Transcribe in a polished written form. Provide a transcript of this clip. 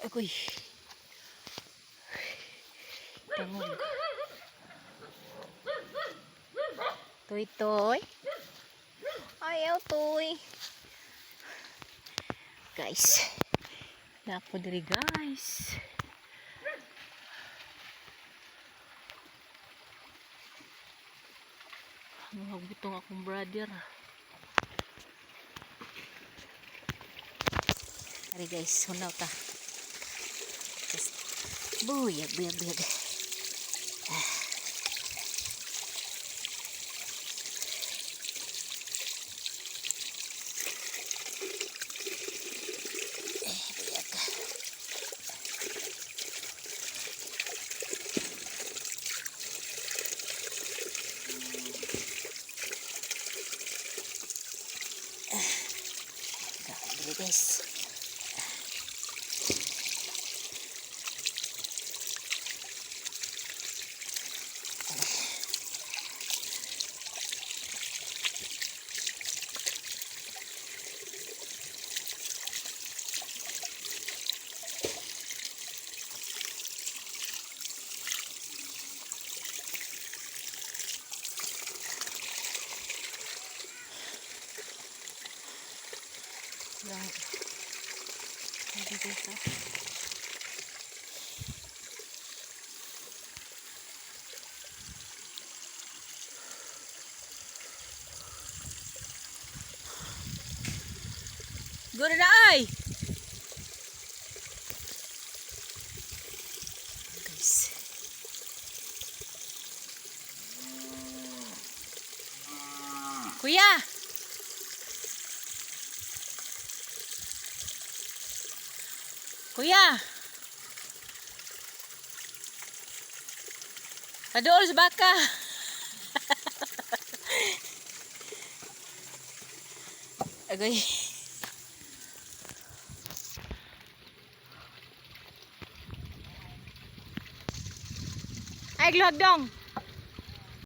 Agoy. Tangog. Toy. Ayaw, toy. Guys. Nako diri, guys. Magbutong akong brother. Ari guys, hunaw ta. Buyag. Guys. Lang. Dito sa. Good day. Guys. Kuya. Kuya. Padool sa baka. Agoy. Ay, glod dong.